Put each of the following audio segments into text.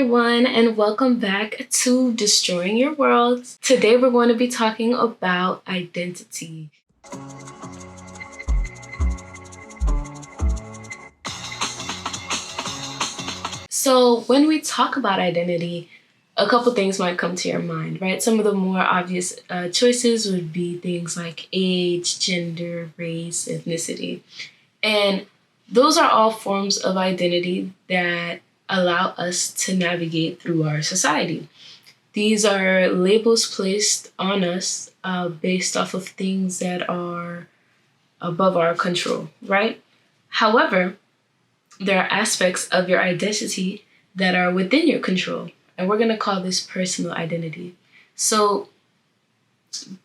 everyone, and welcome back to Destroying Your World. Today we're going to be talking about identity. So when we talk about identity, a couple things might come to your mind, right? Some of the more obvious choices would be things like age, gender, race, ethnicity. And those are all forms of identity that allow us to navigate through our society. These are labels placed on us based off of things that are above our control, right? However, there are aspects of your identity that are within your control, and we're going to call this personal identity. So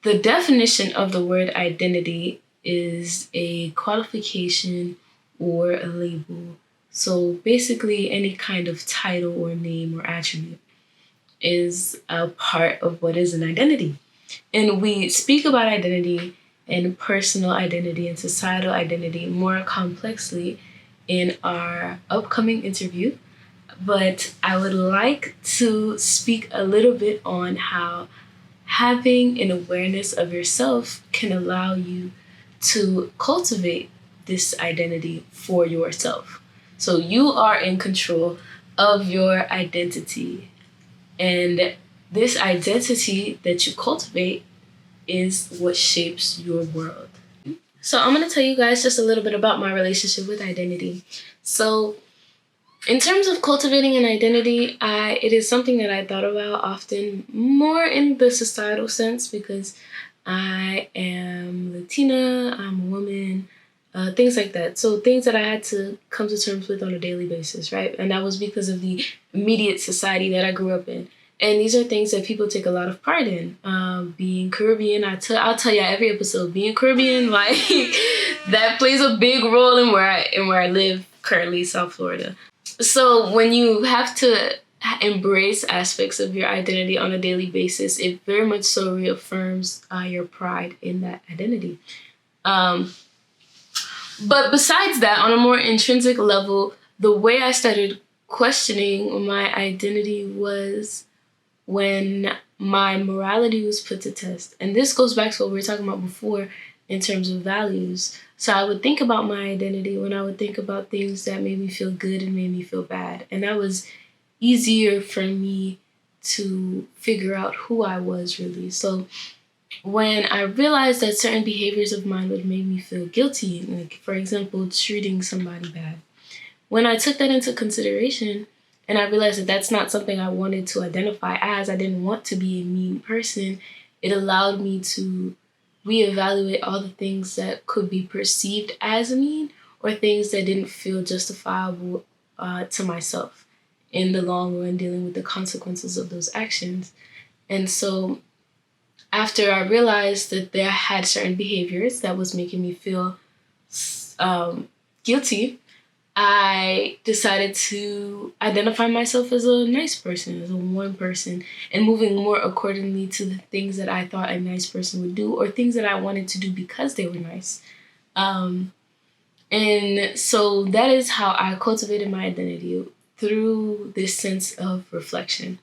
the definition of the word identity is a qualification or a label. So basically any kind of title or name or attribute is a part of what is an identity. And we speak about identity and personal identity and societal identity more complexly in our upcoming interview. But I would like to speak a little bit on how having an awareness of yourself can allow you to cultivate this identity for yourself. So you are in control of your identity. And this identity that you cultivate is what shapes your world. So I'm going to tell you guys just a little bit about my relationship with identity. So in terms of cultivating an identity, it is something that I thought about often more in the societal sense because I am Latina, I'm a woman, things like that. So things that I had to come to terms with on a daily basis, right? And that was because of the immediate society that I grew up in. And these are things that people take a lot of pride in. Being Caribbean, I'll tell you every episode, being Caribbean, like that plays a big role in where I live currently, South Florida. So when you have to embrace aspects of your identity on a daily basis, it very much so reaffirms your pride in that identity. But besides that, on a more intrinsic level, the way I started questioning my identity was when my morality was put to test. And this goes back to what we were talking about before in terms of values. So I would think about my identity when I would think about things that made me feel good and made me feel bad. And that was easier for me to figure out who I was really. So when I realized that certain behaviors of mine would make me feel guilty, like for example, treating somebody bad, when I took that into consideration and I realized that that's not something I wanted to identify as, I didn't want to be a mean person, it allowed me to reevaluate all the things that could be perceived as mean or things that didn't feel justifiable to myself in the long run, dealing with the consequences of those actions. And so after I realized that there had certain behaviors that was making me feel guilty, I decided to identify myself as a nice person, as a warm person, and moving more accordingly to the things that I thought a nice person would do or things that I wanted to do because they were nice. And so that is how I cultivated my identity, through this sense of reflection.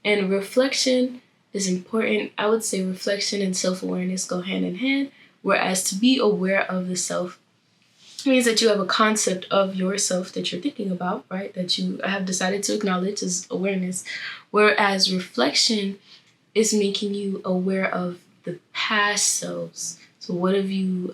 And reflection is important. I would say reflection and self-awareness go hand in hand, whereas to be aware of the self means that you have a concept of yourself that you're thinking about, right? That you have decided to acknowledge as awareness, whereas reflection is making you aware of the past selves. So what have you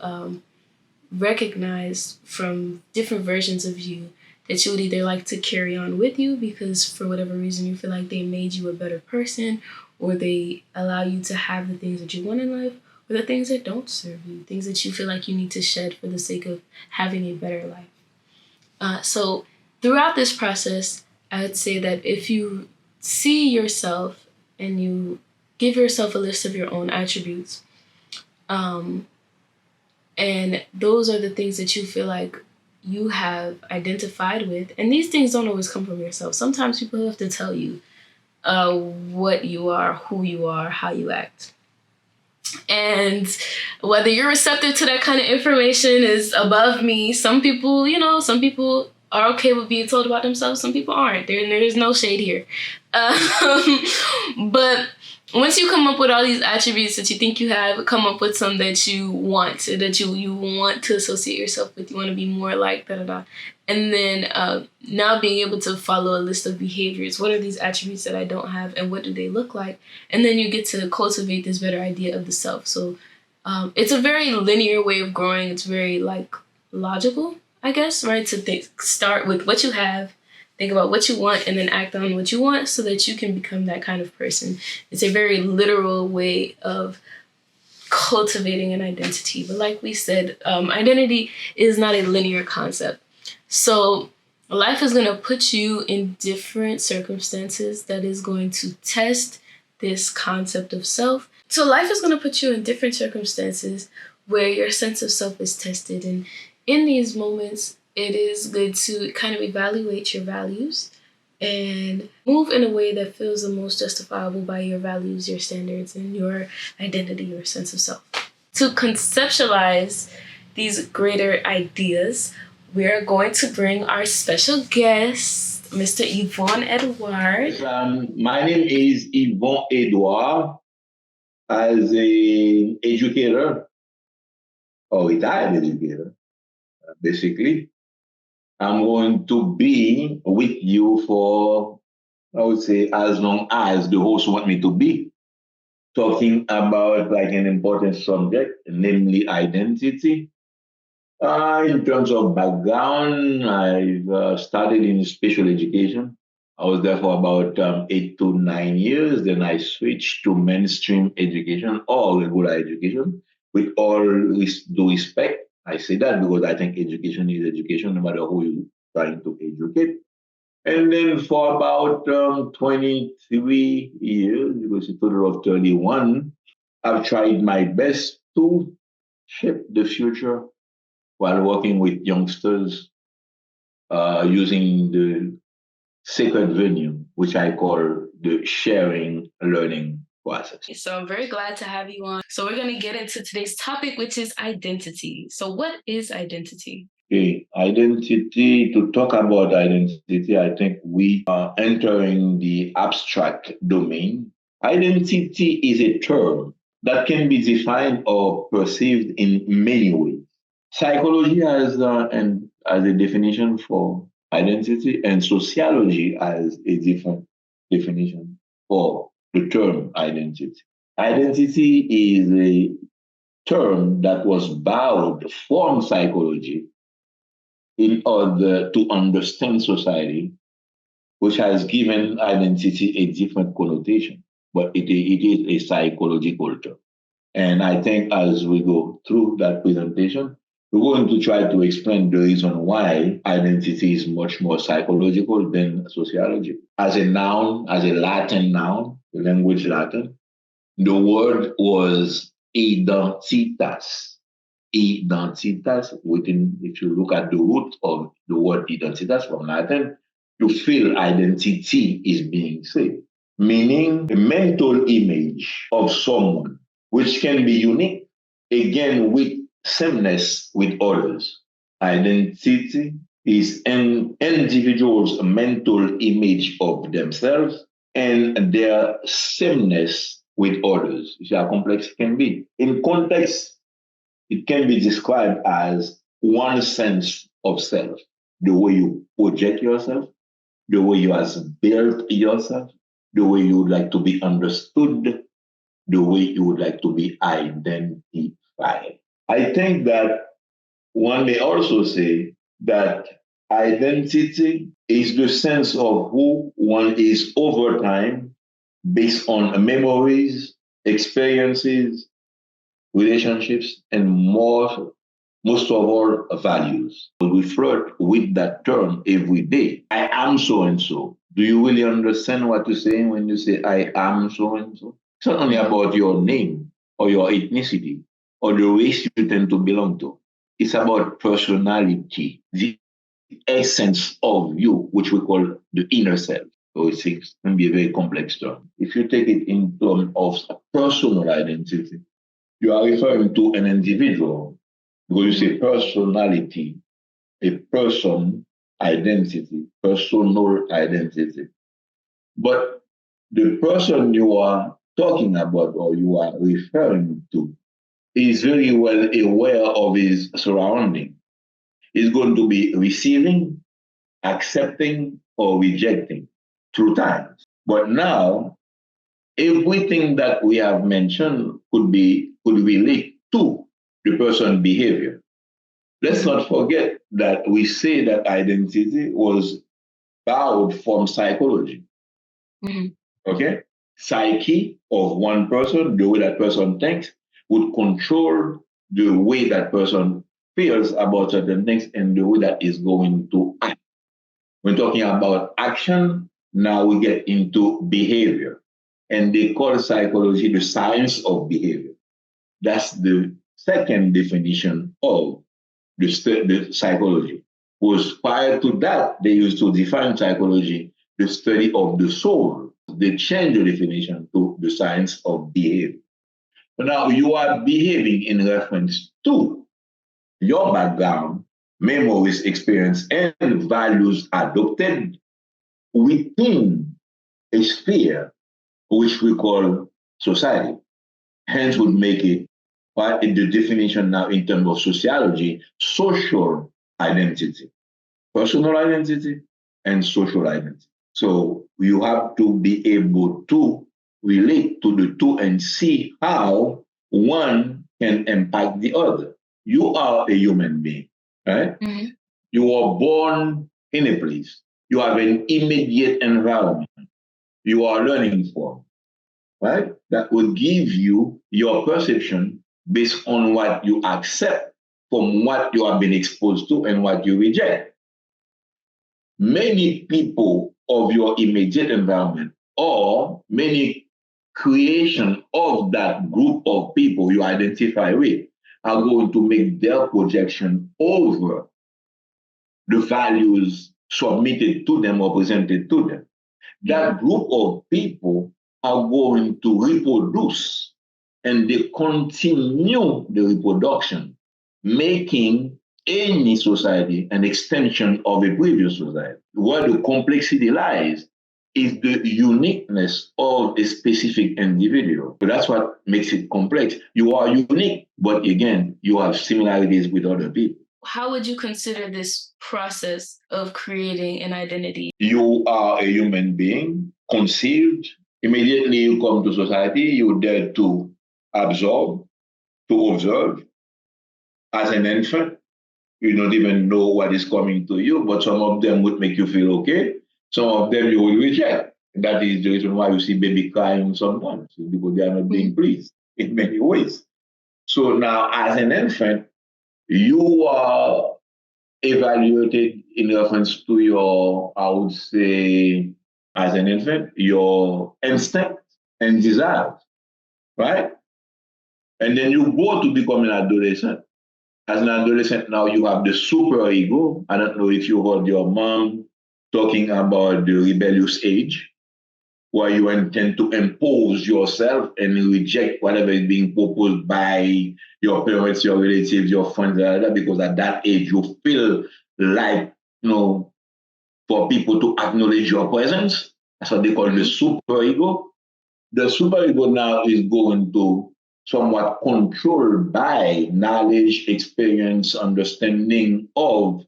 recognized from different versions of you that you would either like to carry on with you because for whatever reason you feel like they made you a better person, or they allow you to have the things that you want in life, or the things that don't serve you, things that you feel like you need to shed for the sake of having a better life. So throughout this process, I would say that if you see yourself and you give yourself a list of your own attributes, and those are the things that you feel like you have identified with, and these things don't always come from yourself. Sometimes people have to tell you what you are, who you are, how you act. And whether you're receptive to that kind of information is above me. Some people are okay with being told about themselves. Some people aren't. There's no shade here. But once you come up with all these attributes that you think you have, come up with some that you want, that you want to associate yourself with. You want to be more like da da da. And then now being able to follow a list of behaviors. What are these attributes that I don't have, and what do they look like? And then you get to cultivate this better idea of the self. So it's a very linear way of growing. It's very like logical, I guess, right? To start with what you have, think about what you want, and then act on what you want so that you can become that kind of person. It's a very literal way of cultivating an identity. But like we said, identity is not a linear concept. So life is going to put you in different circumstances that is going to test this concept of self. So life is going to put you in different circumstances where your sense of self is tested. And in these moments, it is good to kind of evaluate your values and move in a way that feels the most justifiable by your values, your standards, and your identity, your sense of self. To conceptualize these greater ideas, we are going to bring our special guest, Mr. Yvonne Edouard. My name is Yvonne Edouard. As an educator, or retired educator, basically, I'm going to be with you for, I would say, as long as the host want me to be, talking about like an important subject, namely identity. In terms of background, I've studied in special education. I was there for about 8 to 9 years. Then I switched to mainstream education or regular education. With all due respect, I say that because I think education is education, no matter who you're trying to educate. And then for about 23 years, it was a total of 31, I've tried my best to shape the future while working with youngsters using the sacred venue, which I call the sharing learning process. So I'm very glad to have you on. So we're going to get into today's topic, which is identity. So what is identity? Okay, identity, to talk about identity, I think we are entering the abstract domain. Identity is a term that can be defined or perceived in many ways. Psychology has a definition for identity, and sociology has a different definition for the term identity. Identity is a term that was borrowed from psychology in order to understand society, which has given identity a different connotation, but it is a psychological term. And I think as we go through that presentation, we're going to try to explain the reason why identity is much more psychological than sociology. As a noun, as a Latin noun, the language Latin, the word was identitas. Identitas, within, if you look at the root of the word identitas from Latin, you feel identity is being said, meaning a mental image of someone which can be unique, again, with sameness with others. Identity is an individual's mental image of themselves and their sameness with others. You see how complex it can be. In context, it can be described as one sense of self, the way you project yourself, the way you has built yourself, the way you would like to be understood, the way you would like to be identified. I think that one may also say that identity is the sense of who one is over time based on memories, experiences, relationships, and most of all, values. We flirt with that term every day. I am so and so. Do you really understand what you're saying when you say I am so and so? It's not only about your name or your ethnicity or the race you tend to belong to. It's about personality, the essence of you, which we call the inner self. So it can be a very complex term. If you take it in terms of personal identity, you are referring to an individual because you say personality, a person identity, personal identity. But the person you are talking about or you are referring to is very well aware of his surrounding. He's going to be receiving, accepting, or rejecting through time. But now, everything that we have mentioned could relate to the person's behavior. Let's not forget that we say that identity was borrowed from psychology. Mhm. Okay? Psyche of one person, the way that person thinks, would control the way that person feels about certain things and the way that is going to act. We're talking about action, now we get into behavior. And they call psychology the science of behavior. That's the second definition of the psychology. Was prior to that, they used to define psychology the study of the soul. They changed the definition to the science of behavior. So now you are behaving in reference to your background, memories, experience, and values adopted within a sphere which we call society. Hence, would make it part in the definition now in terms of sociology, social identity, personal identity, and social identity. So you have to be able to relate to the two and see how one can impact the other. You are a human being, right? Mhm. You are born in a place. You have an immediate environment you are learning from, right? That will give you your perception based on what you accept from what you have been exposed to and what you reject. Many people of your immediate environment or many creation of that group of people you identify with are going to make their projection over the values submitted to them or presented to them. That group of people are going to reproduce and they continue the reproduction, making any society an extension of a previous society. Where the complexity lies is the uniqueness of a specific individual. So that's what makes it complex. You are unique, but again, you have similarities with other people. How would you consider this process of creating an identity? You are a human being, conceived. Immediately you come to society, you dare to absorb, to observe. As an infant, you don't even know what is coming to you, but some of them would make you feel okay. Some of them you will reject. That is the reason why you see baby crying sometimes, because they are not being pleased in many ways. So now, as an infant, you are evaluated in reference to your, I would say, as an infant, your instinct and desires, right? And then you go to become an adolescent. As an adolescent, now you have the super ego. I don't know if you heard your mom talking about the rebellious age, where you intend to impose yourself and reject whatever is being proposed by your parents, your relatives, your friends, because at that age you feel like, for people to acknowledge your presence. That's what they call the superego. The superego now is going to somewhat controlled by knowledge, experience, understanding of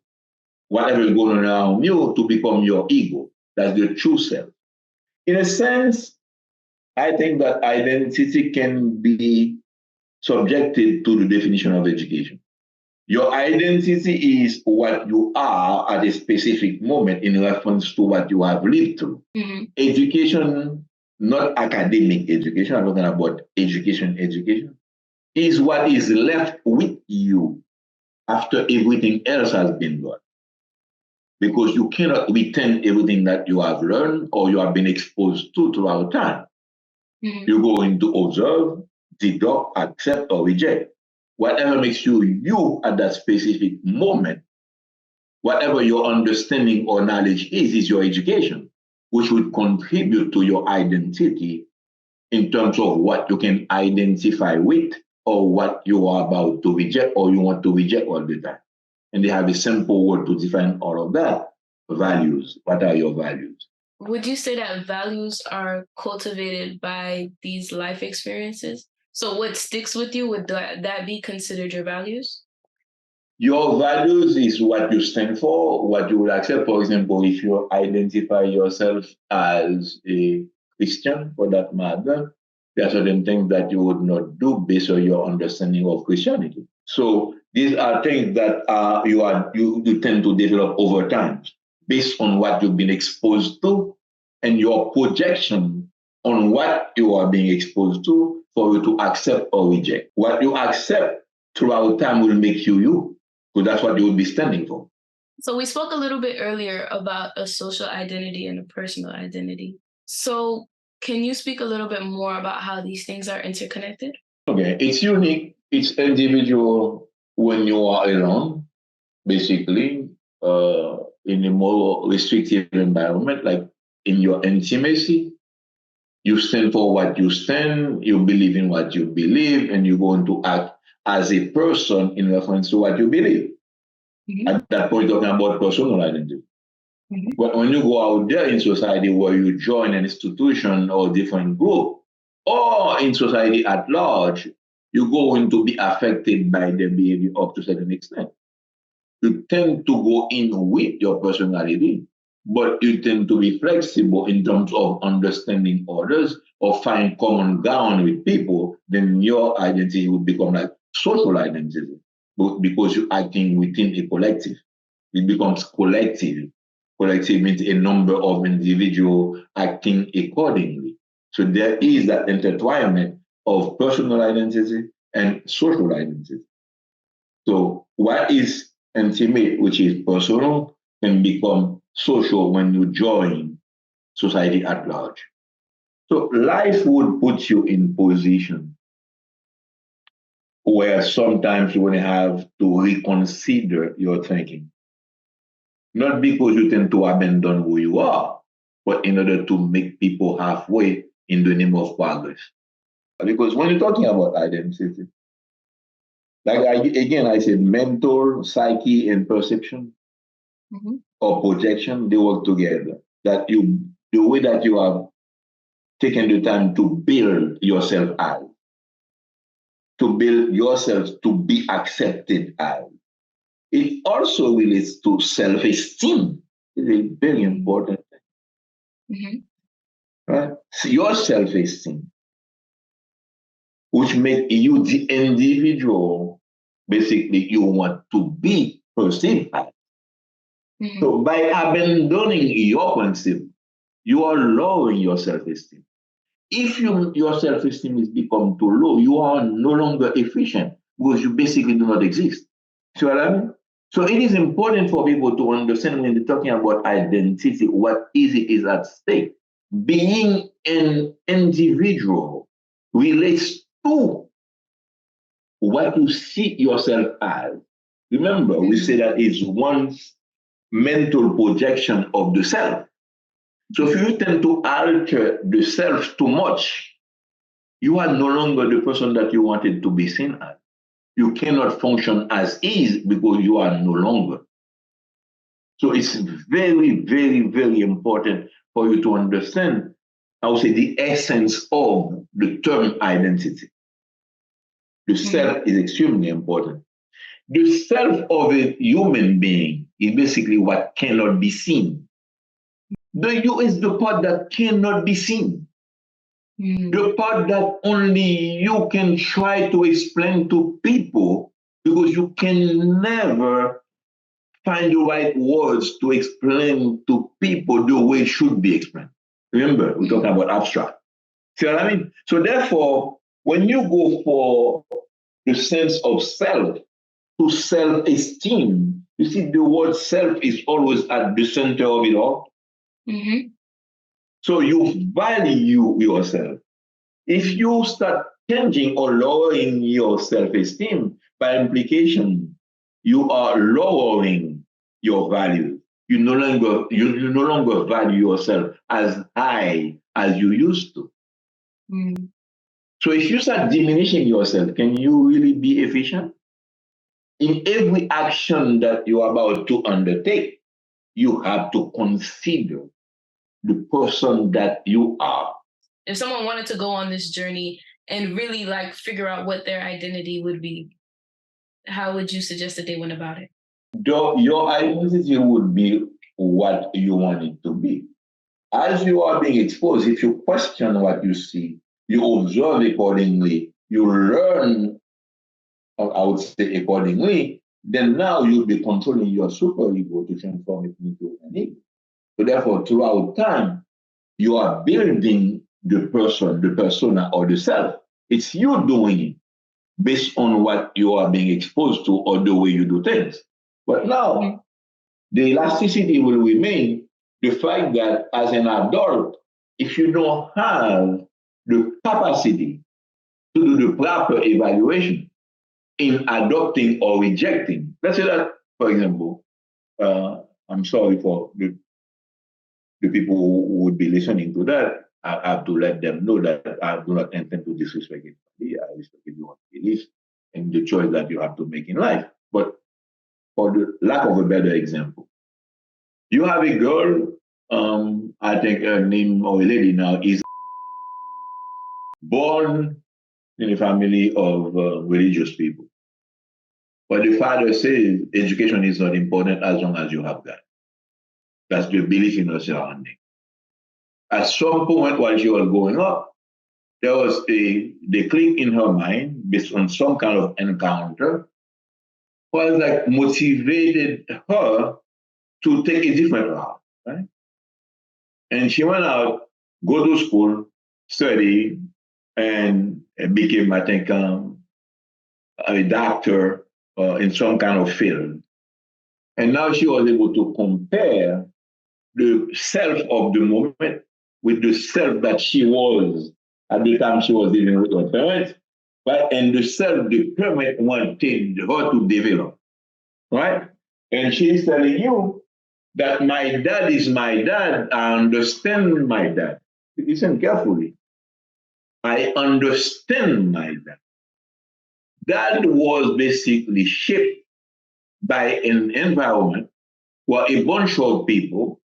whatever is going on around you to become your ego. That's the true self. In a sense, I think that identity can be subjected to the definition of education. Your identity is what you are at a specific moment in reference to what you have lived through. Education, not academic education, I'm talking about education, is what is left with you after everything else has been done. Because you cannot retain everything that you have learned or you have been exposed to throughout time. You're going to observe, deduct, accept, or reject. Whatever makes you you at that specific moment, whatever your understanding or knowledge is your education, which would contribute to your identity in terms of what you can identify with or what you are about to reject or you want to reject all the time. And they have a simple word to define all of that. values. What are your values? Would you say that values are cultivated by these life experiences? So, what sticks with you, would that be considered your values? Your values is what you stand for, what you will accept. For example, if you identify yourself as a Christian, for that matter, there are certain things that you would not do based on your understanding of Christianity. So these are things that you tend to develop over time based on what you've been exposed to and your projection on what you are being exposed to for you to accept or reject. What you accept throughout time will make you. So that's what you would be standing for. So, we spoke a little bit earlier about a social identity and a personal identity. So, can you speak a little bit more about how these things are interconnected? Okay, it's unique, it's individual when you are alone, basically, in a more restrictive environment, like in your intimacy. You stand for what you stand, you believe in what you believe, and you're going to act as a person in reference to what you believe. Mm-hmm. At that point, talking about personal identity. Mm-hmm. But when you go out there in society where you join an institution or different group, or in society at large, you're going to be affected by their behavior up to a certain extent. You tend to go in with your personality, but you tend to be flexible in terms of understanding others or find common ground with people, then your identity will become like social identity. But because you're acting within a collective, it becomes collective. Collective means a number of individuals acting accordingly. So there is that intertwinement of personal identity and social identity. So what is intimate, which is personal, can become social when you join society at large. So life would put you in position where sometimes you're going to have to reconsider your thinking. Not because you tend to abandon who you are, but in order to make people halfway in the name of progress. Because when you're talking about identity, again, I said mental, psyche, and perception. Mm-hmm. Or projection, they work together. The way that you have taken the time to build yourself as, to build yourself to be accepted as. It also relates to self-esteem. It's a very important thing. Mm-hmm. Right? So your self-esteem, which makes you the individual, basically you want to be perceived as. Mm-hmm. So by abandoning your concept, you are lowering your self-esteem. If your self-esteem is become too low, you are no longer efficient because you basically do not exist. See what I mean? So it is important for people to understand when they're talking about identity, what is at stake. Being an individual relates to what you see yourself as. Remember, we say that it's one's mental projection of the self. So if you tend to alter the self too much, you are no longer the person that you wanted to be seen as. You cannot function as is because you are no longer. So it's very, very, very important for you to understand, I would say, the essence of the term identity. The self is extremely important. The self of a human being is basically what cannot be seen. The you is the part that cannot be seen. The part that only you can try to explain to people because you can never find the right words to explain to people the way it should be explained. Remember, we're talking about abstract. See what I mean? So therefore, when you go for the sense of self to self-esteem, you see the word self is always at the center of it all. Mm-hmm. So you value yourself. If you start changing or lowering your self-esteem, by implication, you are lowering your value. You no longer value yourself as high as you used to. Mm. So if you start diminishing yourself, can you really be efficient? In every action that you are about to undertake, you have to consider the person that you are. If someone wanted to go on this journey and really like figure out what their identity would be, how would you suggest that they went about it? Your identity would be what you want it to be. As you are being exposed, if you question what you see, you observe accordingly, you learn, I would say, accordingly, then now you'll be controlling your superego to transform it into an ego. So therefore, throughout time, you are building the person, the persona, or the self. It's you doing it based on what you are being exposed to or the way you do things. But now, the elasticity will remain the fact that as an adult, if you don't have the capacity to do the proper evaluation in adopting or rejecting, let's say that, for example, I'm sorry for the people who would be listening to that. I have to let them know that I do not intend to disrespect anybody. I respect everyone's beliefs and the choice that you have to make in life. But for the lack of a better example, you have a girl, I think her name or a lady now is born in a family of religious people. But the father says education is not important as long as you have that. That's the belief in her surrounding. At some point while she was growing up, there was the click in her mind based on some kind of encounter was like motivated her to take a different route, right? And she went out, go to school, study, and became, I think, a doctor in some kind of field. And now she was able to compare the self of the moment with the self that she was at the time she was living with her parents, right? And the self the parent wanted her to develop, right? And she's telling you that my dad is my dad. I understand my dad. Listen carefully. I understand my dad. That was basically shaped by an environment where a bunch of people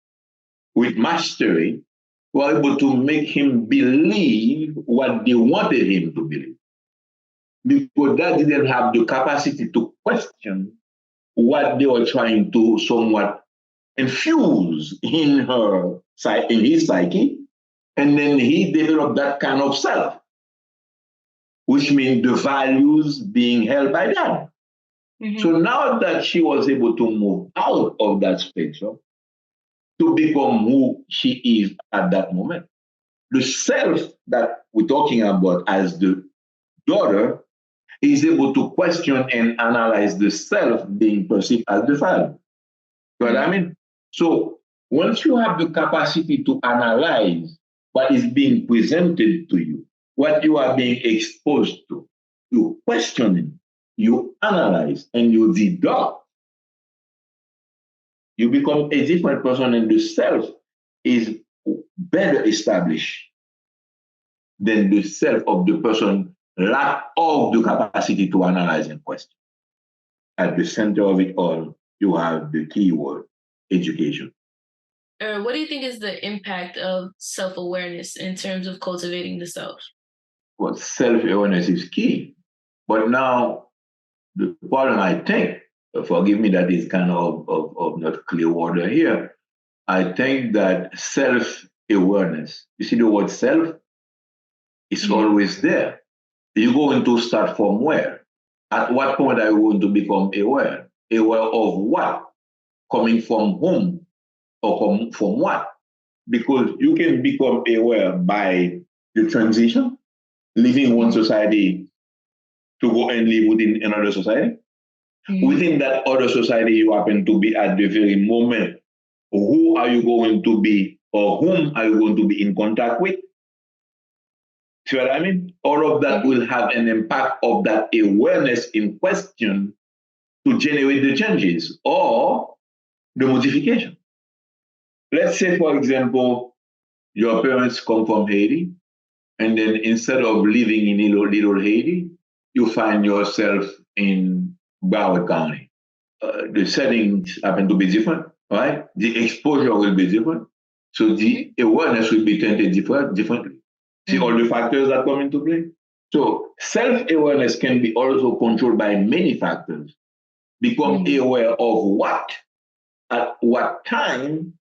with mastery were able to make him believe what they wanted him to believe. Because that didn't have the capacity to question what they were trying to somewhat infuse in in his psyche. And then he developed that kind of self, which means the values being held by that. Mm-hmm. So now that she was able to move out of that spectrum to become who she is at that moment, the self that we're talking about as the daughter is able to question and analyze the self being perceived as the father. You know what I mean? So once you have the capacity to analyze what is being presented to you, what you are being exposed to, you question it, you analyze, and you deduct, you become a different person, and the self is better established than the self of the person lack of the capacity to analyze and question. At the center of it all, you have the key word, education. What do you think is the impact of self-awareness in terms of cultivating the self? Well, self-awareness is key. But now, the problem, I think, forgive me that is kind of not clear order here, I think that self-awareness, you see the word self, it's always there. You're going to start from where? At what point are you going to become aware? Aware of what? Coming from whom? Or from what? Because you can become aware by the transition, leaving one society to go and live within another society. Within that other society you happen to be at the very moment, who are you going to be or whom are you going to be in contact with? See what I mean? All of that will have an impact of that awareness in question to generate the changes or the modification. Let's say, for example, your parents come from Haiti, and then instead of living in little Haiti, you find yourself in Broward County. The settings happen to be different. right? The exposure will be different. So the awareness will be tainted differently. See all the factors that come into play. So self-awareness can be also controlled by many factors. Become aware of what, at what time,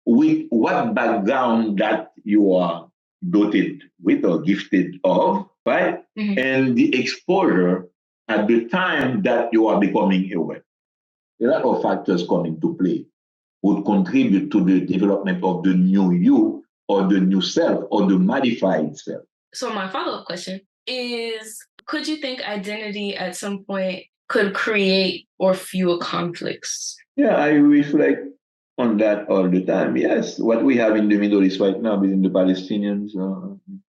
with what background that you are doted with or gifted of, right? And the exposure at the time that you are becoming aware. A lot of factors come into play would contribute to the development of the new you or the new self or the modified self. So my follow-up question is, could you think identity at some point could create or fuel conflicts? Yeah, I reflect on that all the time. Yes, what we have in the Middle East right now between the Palestinians,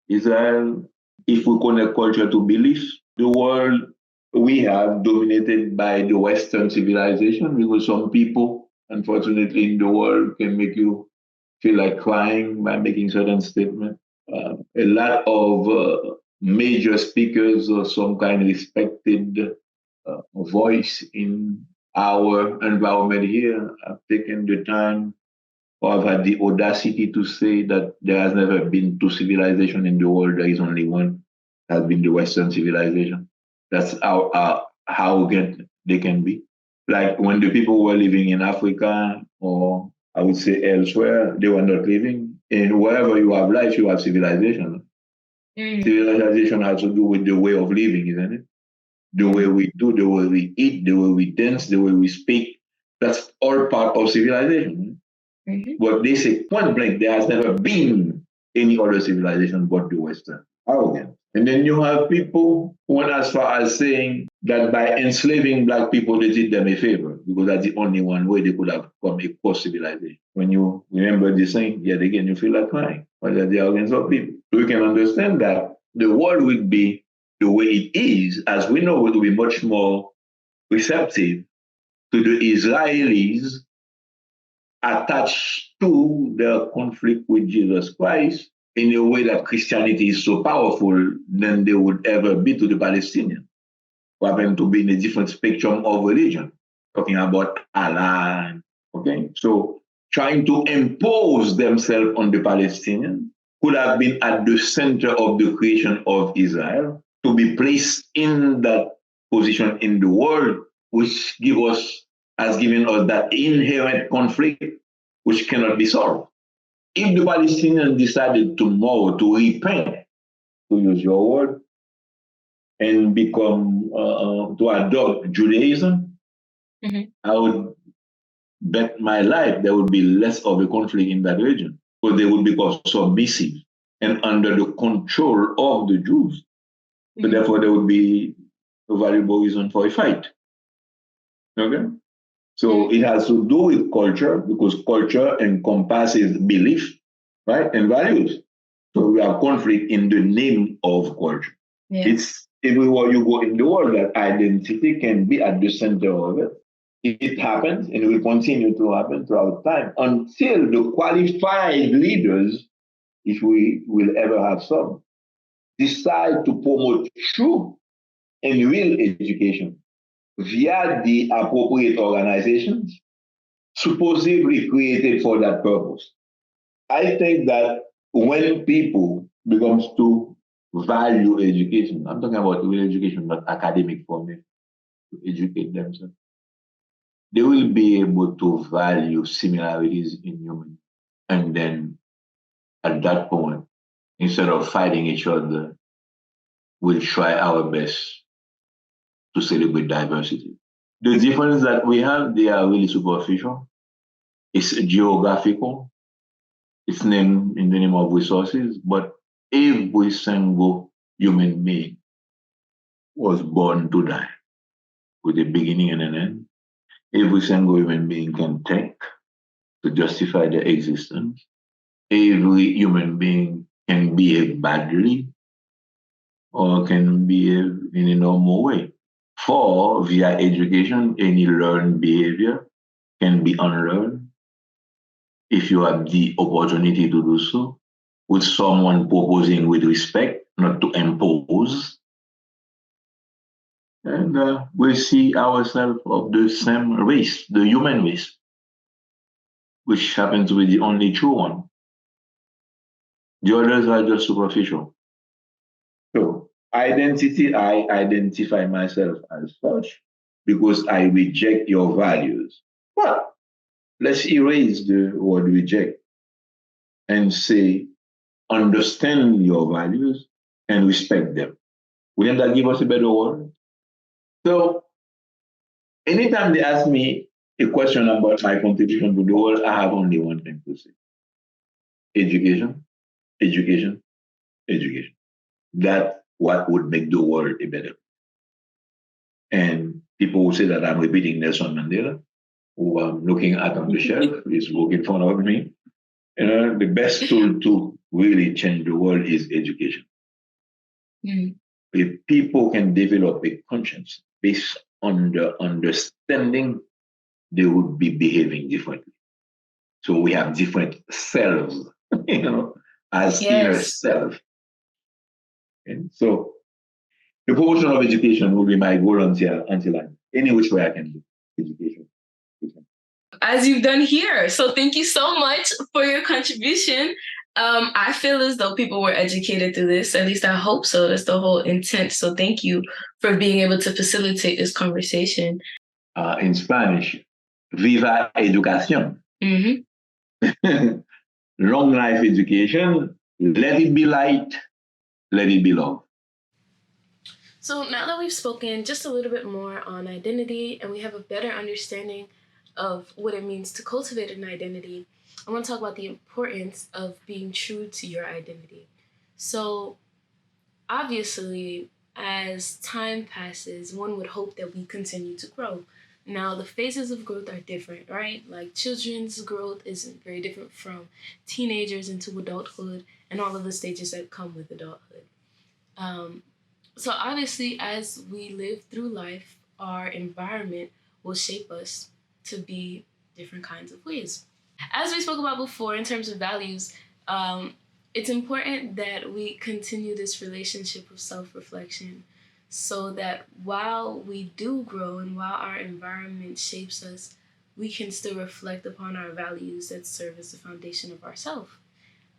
Israel, if we connect culture to belief, the world we have dominated by the Western civilization because some people, unfortunately, in the world can make you feel like crying by making certain statements. A lot of major speakers or some kind of respected voice in our environment here have taken the time or have had the audacity to say that there has never been two civilizations in the world. There is only one. Has been the Western civilization. That's how good they can be. Like when the people were living in Africa or I would say elsewhere, they were not living. And wherever you have life, you have civilization. Civilization has to do with the way of living, isn't it? The way we do, the way we eat, the way we dance, the way we speak. That's all part of civilization. But they say point blank, there has never been any other civilization but the Western. Arrogant. And then you have people who went as far as saying that by enslaving black people, they did them a favor because that's the only one way they could have become a post civilization. When you remember this saying, yet again, you feel like crying. But that's the arrogance of people. So we can understand that the world would be the way it is, as we know, it will be much more receptive to the Israelis attached to the conflict with Jesus Christ in a way that Christianity is so powerful than they would ever be to the Palestinians, who happen to be in a different spectrum of religion, talking about Allah. Okay, so trying to impose themselves on the Palestinians could have been at the center of the creation of Israel to be placed in that position in the world, which has given us that inherent conflict which cannot be solved. If the Palestinians decided tomorrow to repent, to use your word, and become to adopt Judaism, I would bet my life there would be less of a conflict in that region, because they would become submissive and under the control of the Jews. So therefore, there would be a valuable reason for a fight. Okay. So it has to do with culture because culture encompasses belief, right, and values. So we have conflict in the name of culture. Yeah. It's everywhere you go in the world that identity can be at the center of it. It happens and will continue to happen throughout time until the qualified leaders, if we will ever have some, decide to promote true and real education via the appropriate organizations supposedly created for that purpose. I think that when people becomes to value education, I'm talking about real education, not academic for me, to educate themselves, they will be able to value similarities in humans. And then at that point, instead of fighting each other, we'll try our best to celebrate diversity. The difference that we have, they are really superficial. It's geographical. It's named in the name of resources, but every single human being was born to die with a beginning and an end. Every single human being can think to justify their existence. Every human being can behave badly or can behave in a normal way. For via education, any learned behavior can be unlearned if you have the opportunity to do so, with someone proposing with respect, not to impose. And we see ourselves of the same race, the human race. which happens to be the only true one. The others are just superficial. So, identity, I identify myself as such because I reject your values. Well, let's erase the word reject and say understand your values and respect them. Wouldn't that give us a better word? So, anytime they ask me a question about my contribution to the world, I have only one thing to say: education, education, education. That's what would make the world a better. And people will say that I'm repeating Nelson Mandela, who I'm looking at on the shelf, is walking in front of me. You know, the best tool to really change the world is education. Mm. If people can develop a conscience based on the understanding, they would be behaving differently. So we have different selves, you know, as inner Yes. self. And so the promotion of education will be my goal until I, any which way I can do education. As you've done here. So thank you so much for your contribution. I feel as though people were educated through this. At least I hope so. That's the whole intent. So thank you for being able to facilitate this conversation. In Spanish, viva educación. Mm-hmm. Long life education, let it be light, let it be love. So now that we've spoken just a little bit more on identity and we have a better understanding of what it means to cultivate an identity, I want to talk about the importance of being true to your identity. So obviously, as time passes, one would hope that we continue to grow. Now, the phases of growth are different, right? Like children's growth is very different from teenagers into adulthood and all of the stages that come with adulthood. So obviously, as we live through life, our environment will shape us to be different kinds of ways. As we spoke about before, in terms of values, it's important that we continue this relationship of self-reflection so that while we do grow and while our environment shapes us, we can still reflect upon our values that serve as the foundation of ourself.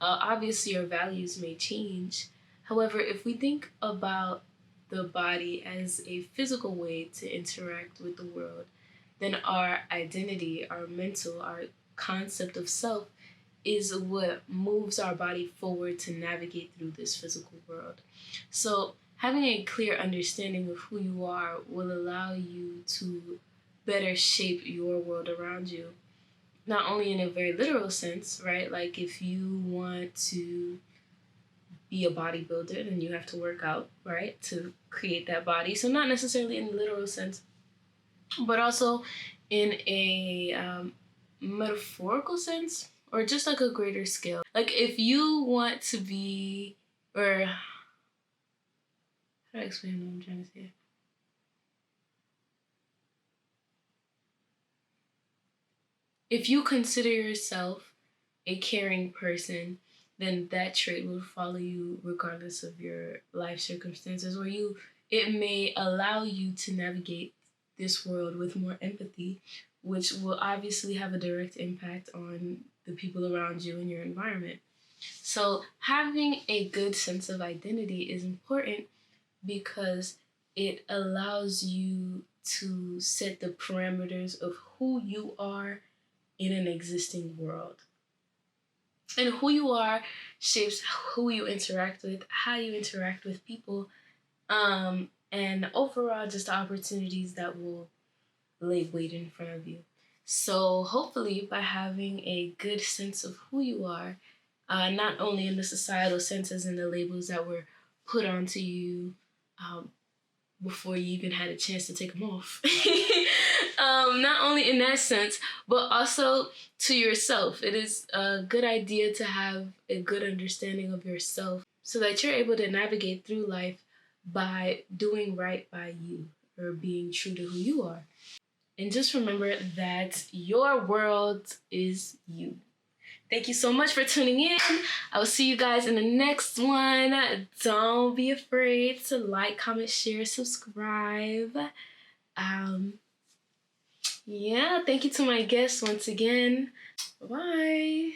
Obviously, our values may change. However, if we think about the body as a physical way to interact with the world, then our identity, our mental, our concept of self is what moves our body forward to navigate through this physical world. So, having a clear understanding of who you are will allow you to better shape your world around you. Not only in a very literal sense, right? Like if you want to be a bodybuilder, then you have to work out, right? To create that body. So, not necessarily in the literal sense, but also in a metaphorical sense or just like a greater scale. Like if you want to be, or how do I explain what I'm trying to say? If you consider yourself a caring person, then that trait will follow you regardless of your life circumstances, or it may allow you to navigate this world with more empathy, which will obviously have a direct impact on the people around you and your environment. So having a good sense of identity is important because it allows you to set the parameters of who you are in an existing world. And who you are shapes who you interact with, how you interact with people, and overall just the opportunities that will lay wait in front of you. So hopefully by having a good sense of who you are, not only in the societal senses and the labels that were put onto you before you even had a chance to take them off. Not only in that sense, but also to yourself. It is a good idea to have a good understanding of yourself so that you're able to navigate through life by doing right by you or being true to who you are. And just remember that your world is you. Thank you so much for tuning in. I will see you guys in the next one. Don't be afraid to like, comment, share, subscribe. Yeah, thank you to my guests once again. Bye.